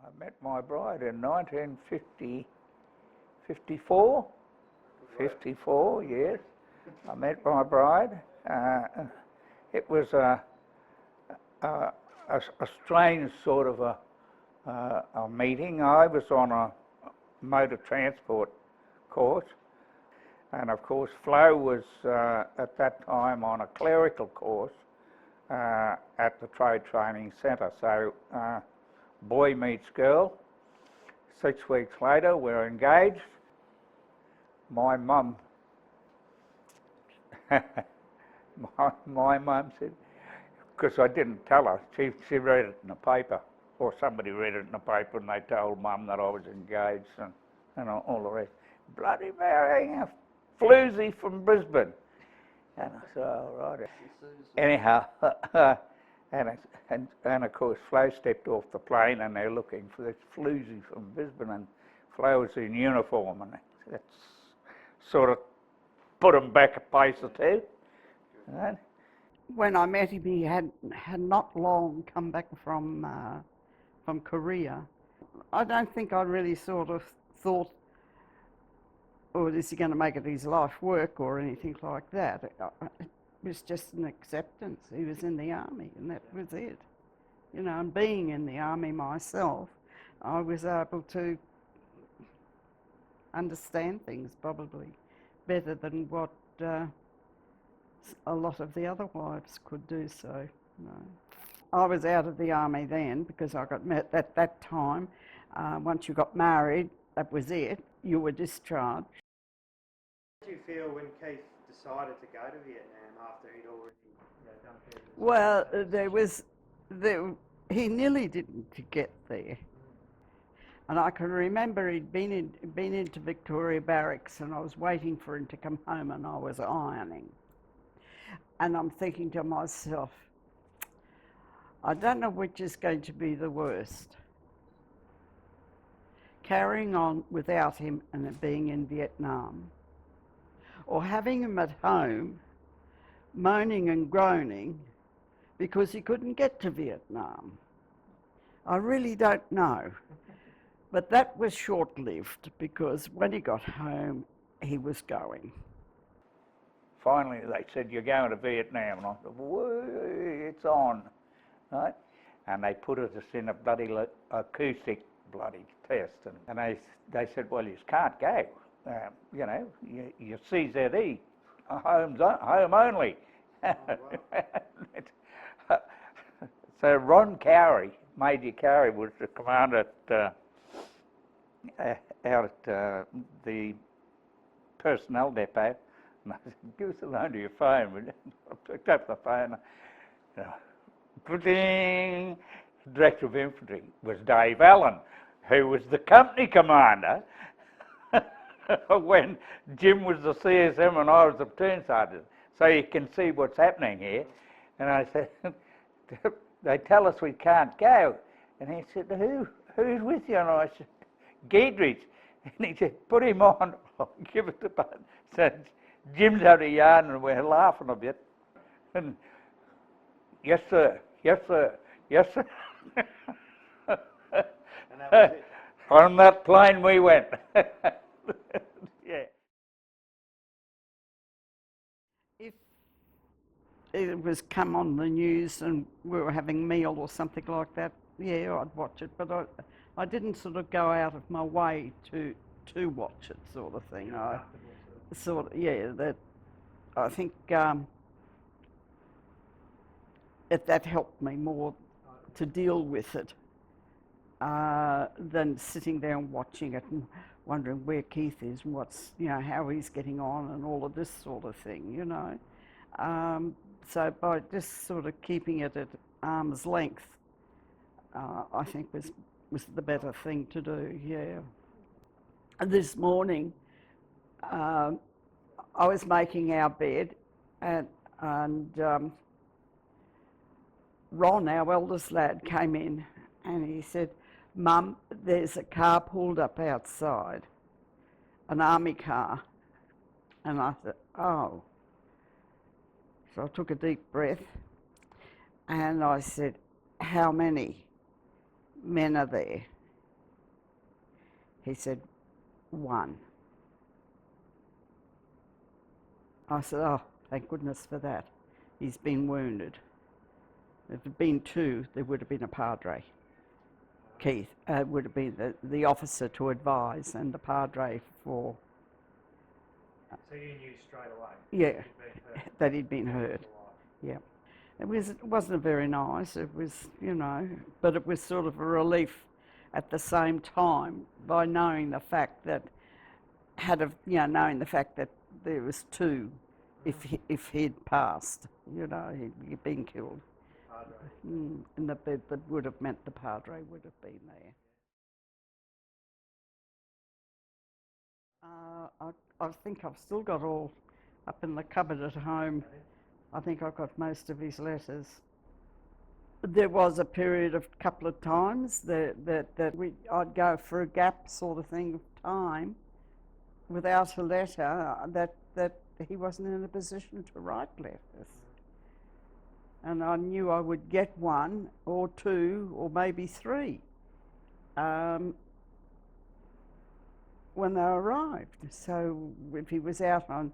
I met my bride in 1954. 54, yes. I met my bride. It was a strange sort of a meeting. I was on a motor transport course, and of course Flo was at that time on a clerical course at the Trade Training Centre. So boy meets girl. 6 weeks later we're engaged. My mum my mum said, because I didn't tell her, she read it in the paper, or somebody read it in the paper, and they told Mum that I was engaged and all the rest. Bloody marrying a floozy from Brisbane. And I said, oh, right. Anyhow, and of course Flo stepped off the plane and they're looking for this floozy from Brisbane, and Flo was in uniform, and that's sort of put him back a pace or two. Right? When I met him, he had not long come back from Korea. I don't think I really sort of thought, oh, is he going to make it his life work or anything like that. It was just an acceptance. He was in the army, and that was it. You know, and being in the army myself, I was able to understand things probably better than what a lot of the other wives could do so. No. I was out of the army then because I got met at that time. Once you got married, that was it. You were discharged. How did you feel when Keith decided to go to Vietnam after he'd already done Vietnam? Well, he nearly didn't get there. And I can remember he'd been into Victoria Barracks, and I was waiting for him to come home, and I was ironing. And I'm thinking to myself, I don't know which is going to be the worst. Carrying on without him and it being in Vietnam, or having him at home moaning and groaning because he couldn't get to Vietnam. I really don't know. But that was short-lived, because when he got home, he was going. Finally, they said, you're going to Vietnam. And I said, whoa, it's on. Right? And they put us in a bloody acoustic bloody test. And they said, well, you can't go. You know, you're CZE, home only. Oh, wow. So Ron Cowrie, Major Cowrie, was the commander out at the personnel depot. And I said, give us a loan to your phone. I picked up the phone. Ding! Director of Infantry was Dave Allen, who was the company commander when Jim was the CSM and I was the platoon sergeant. So you can see what's happening here. And I said, they tell us we can't go. And he said, who's with you? And I said, Giedrich. And he said, put him on. I'll give it to Bud. So Jim's out of yarn and we're laughing a bit. And yes, sir. Yes, sir. Yes, sir. And that was it. On that plane we went. Yeah. If it was come on the news and we were having a meal or something like that, yeah, I'd watch it. But I didn't sort of go out of my way to watch it, sort of thing. I think that helped me more to deal with it than sitting there and watching it and wondering where Keith is and how he's getting on and all of this sort of thing, you know. So by just sort of keeping it at arm's length, I think was the better thing to do, yeah. And this morning, I was making our bed, and Ron, our eldest lad, came in and he said, Mum, there's a car pulled up outside, an army car. And I said, oh. So I took a deep breath and I said, how many men are there? He said, 1. I said, oh, thank goodness for that. He's been wounded. If it had been 2, there would have been a padre. Keith would have been the officer to advise and the padre for... So you knew straight away? Yeah, That he'd been hurt. that he'd been hurt. Yeah. It wasn't very nice, it was, but it was sort of a relief at the same time by knowing the fact that knowing the fact that there was 2 if he'd passed, he'd been killed. And that would have meant the padre would have been there. I think I've still got all up in the cupboard at home. I think I've got most of his letters. There was a period of couple of times that I'd go for a gap sort of thing of time without a letter that he wasn't in a position to write letters. And I knew I would get 1 or 2 or maybe 3 when they arrived. So if he was out on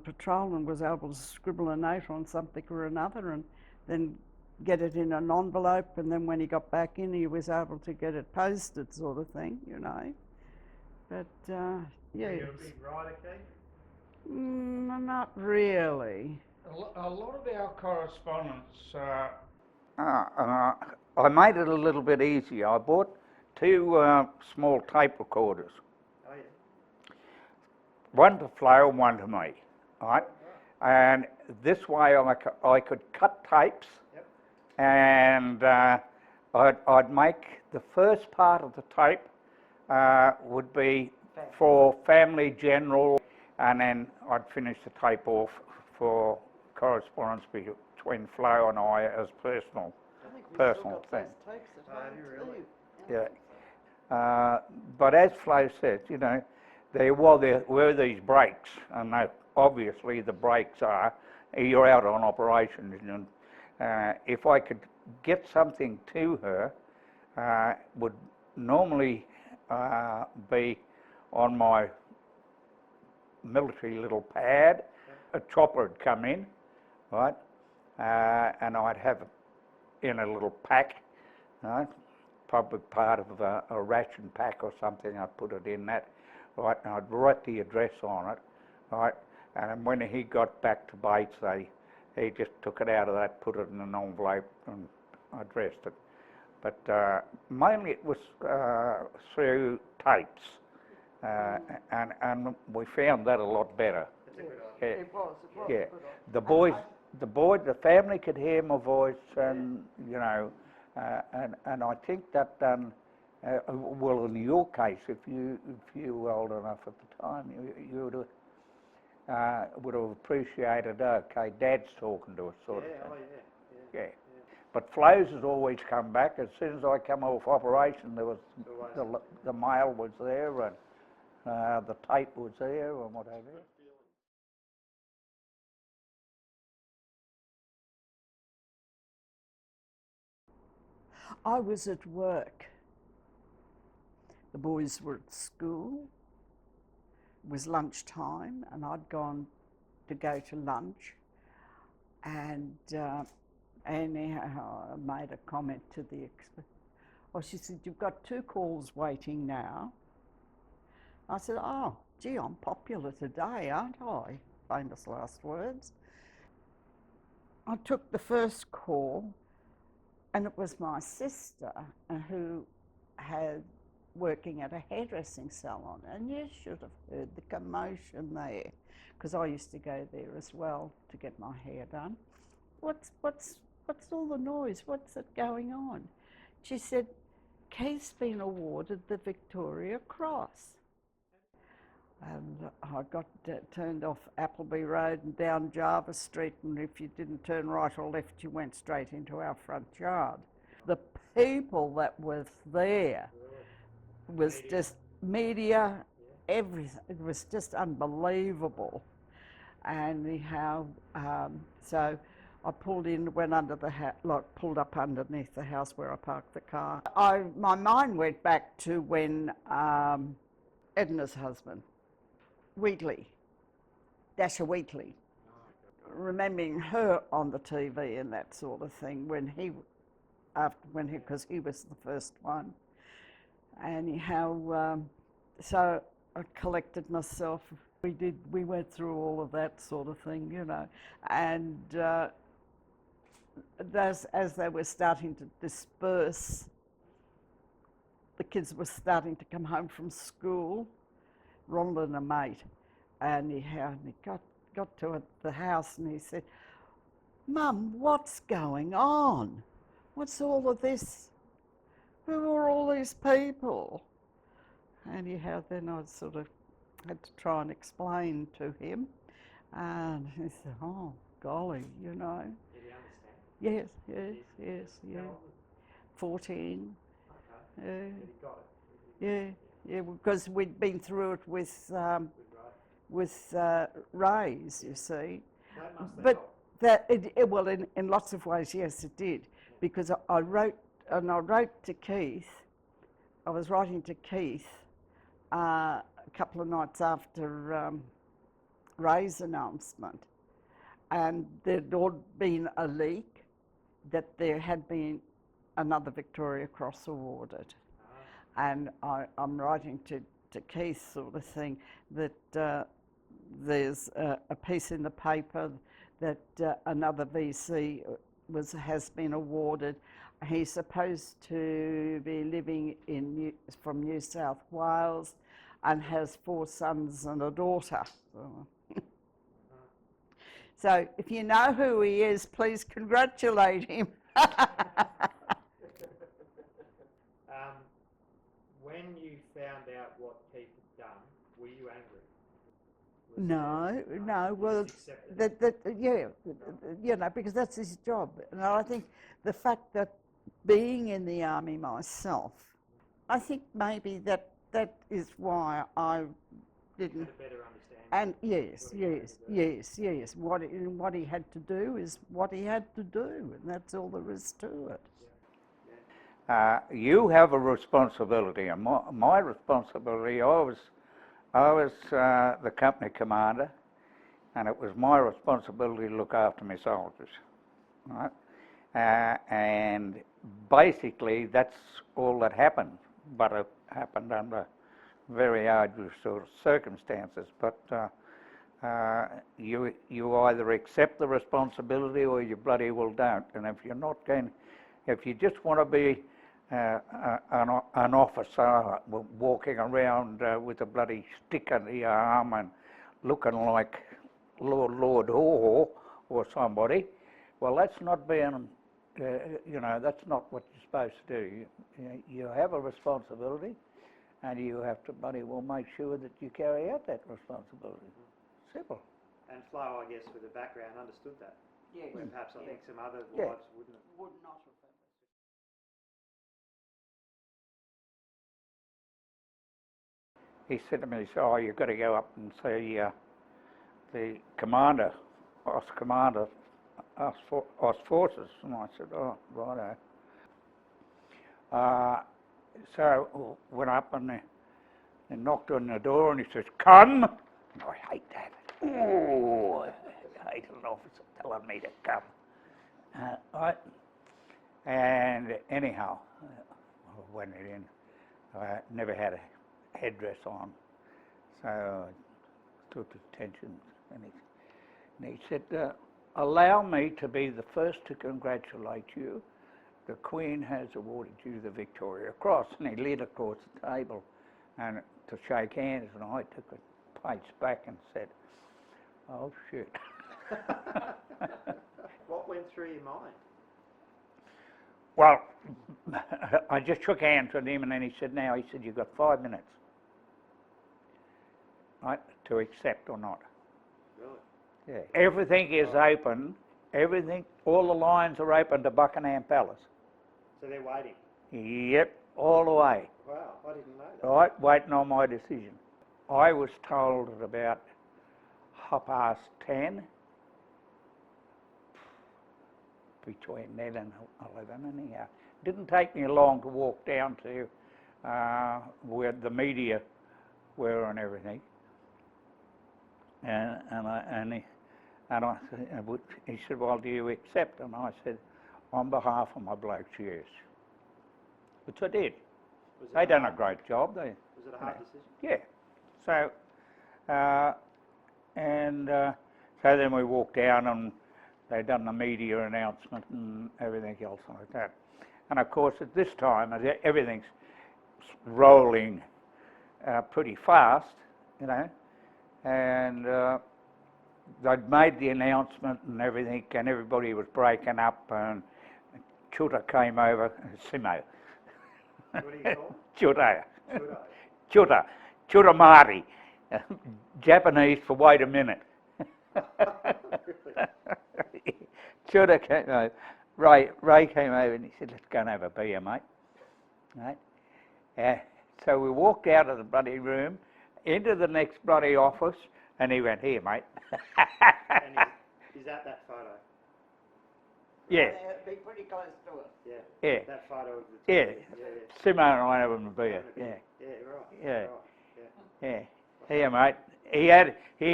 patrol and was able to scribble a note on something or another and then get it in an envelope, and then when he got back in he was able to get it posted sort of thing, But yeah. Were you a big writer, Keith? Not really. A lot of our correspondence, I made it a little bit easier. I bought 2 small tape recorders. Oh, yeah. One to Flo and one to me, right? And this way I could cut tapes. Yep. And I'd make the first part of the tape would be for family general, and then I'd finish the tape off for correspondence between Flo and I as personal thing. Yeah. But as Flo said, there were these breaks, and obviously the breaks are you're out on operations, and if I could get something to her, would normally be on my military little pad. A chopper would come in, right, and I'd have it in a little pack, right, probably part of a ration pack or something. I'd put it in that, right, and I'd write the address on it, right, and when he got back to Bates, he just took it out of that, put it in an envelope and addressed it. But mainly it was through tapes, and we found that a lot better. Yeah. It was. Yeah, the family could hear my voice, and and I think that well, in your case, if you were old enough at the time, you would have appreciated. Okay, Dad's talking to us, sort of thing. Yeah. But Flo's has always come back. As soon as I come off operation, there was the mail was there, and the tape was there, and whatever. I was at work. The boys were at school. It was lunchtime, and I'd gone to go to lunch, and anyhow, I made a comment to the she said, "You've got 2 calls waiting now." I said, "Oh, gee, I'm popular today, aren't I?" Famous last words. I took the first call, and it was my sister who had working at a hairdressing salon, and you should have heard the commotion there, because I used to go there as well to get my hair done. What's all the noise? What's it going on? She said, "Keith's been awarded the Victoria Cross." And I got turned off Appleby Road and down Jarvis Street, and if you didn't turn right or left, you went straight into our front yard. The people that were there was just media, everything. It was just unbelievable. And anyhow, so I pulled in, went under the pulled up underneath the house where I parked the car. My mind went back to when Edna's husband, Wheatley, Dasher Wheatley, remembering her on the TV and that sort of thing because he was the first one. Anyhow, so I collected myself. We went through all of that sort of thing, you know, and as they were starting to disperse, the kids were starting to come home from school. Rhonda and a mate, and he got to the house and he said, "Mum, what's going on? What's all of this? Who are all these people?" Anyhow, then I sort of had to try and explain to him, and he said, "Oh, golly, you know." Did he understand? Yes. How old was he? 14. Okay. But he got it. Yeah, because we'd been through it with Ray's, you see. That must have But helped. well, in lots of ways, yes, it did, because I wrote to Keith. I was writing to Keith a couple of nights after Ray's announcement, and there'd all been a leak that there had been another Victoria Cross awarded. And I'm writing to Keith sort of thing that there's a piece in the paper that another VC has been awarded. He's supposed to be living from New South Wales and has 4 sons and a daughter. So if you know who he is, please congratulate him. When you found out what Keith had done, were you angry? No. Well, you know, because that's his job, and I think the fact that being in the army myself, I think maybe that is why I didn't. Had a better understanding. And yes. What he had to do is what he had to do, and that's all there is to it. You have a responsibility, and my responsibility, I was the company commander, and it was my responsibility to look after my soldiers, right? And basically that's all that happened, but it happened under very arduous sort of circumstances. But you either accept the responsibility or you bloody well don't. And if you just want to be an officer walking around with a bloody stick under your arm and looking like Lord Haw or somebody, well, that's not being, that's not what you're supposed to do. You have a responsibility, and you have to bloody well make sure that you carry out that responsibility. Simple. And Flo, I guess, with the background, understood that. Yes. Where perhaps I think some other Yeah. wives wouldn't have. Would not have. He said to me, he said, "Oh, you've got to go up and see the commander, Os Commander, Os Forces." And I said, "Oh, righto." So went up and knocked on the door, and he says, "Come." And I hate that. Oh, I hate an officer telling me to come. Right. And anyhow, I went in. I never had a headdress on, so I took attention, and he said, "Allow me to be the first to congratulate you. The Queen has awarded you the Victoria Cross." And he leaned across the table and to shake hands, and I took a pace back and said, "Oh shit." What went through your mind? Well, I just shook hands with him, and then he said, "Now," he said, "you've got 5 minutes, right, to accept or not." Really? Yeah. Everything is open. Everything, all the lines are open to Buckingham Palace. So they're waiting? Yep, all the way. Wow, I didn't know that. Right, waiting on my decision. I was told at about 10:30. between then and 11 anyhow. Didn't take me long to walk down to where the media were and everything. And he said, well, do you accept? And I said, on behalf of my blokes, yes. Which I did. They done a great job. Was it a hard decision? Yeah. So, so then we walked down and they done the media announcement and everything else like that. And of course, at this time, everything's rolling pretty fast, you know, and they'd made the announcement and everything, and everybody was breaking up, and Chuta came over, Simo. What do you call Chuta. it? Chuta Māori. Japanese for wait a minute. Chuta came over. Ray came over and he said, let's go and have a beer, mate. Right? So we walked out of the bloody room, into the next bloody office, and he went, here, mate. And is that photo? Yeah. It'd be pretty close to it. Yeah. Yeah. That photo of the Yeah. yeah. Simo and I having a beer. Yeah. Yeah, right. Yeah. Right. Yeah. Yeah. Here, mate. He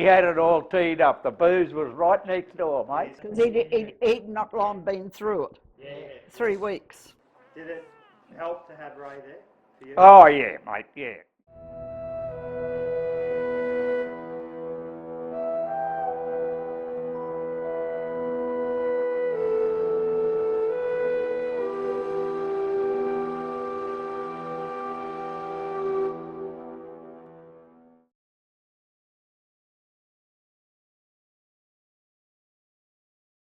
had it all teed up. The booze was right next door, mate. Because he'd not long been through it. Yeah. 3 weeks. Did it help to have Ray there for you? Oh, yeah, mate, yeah.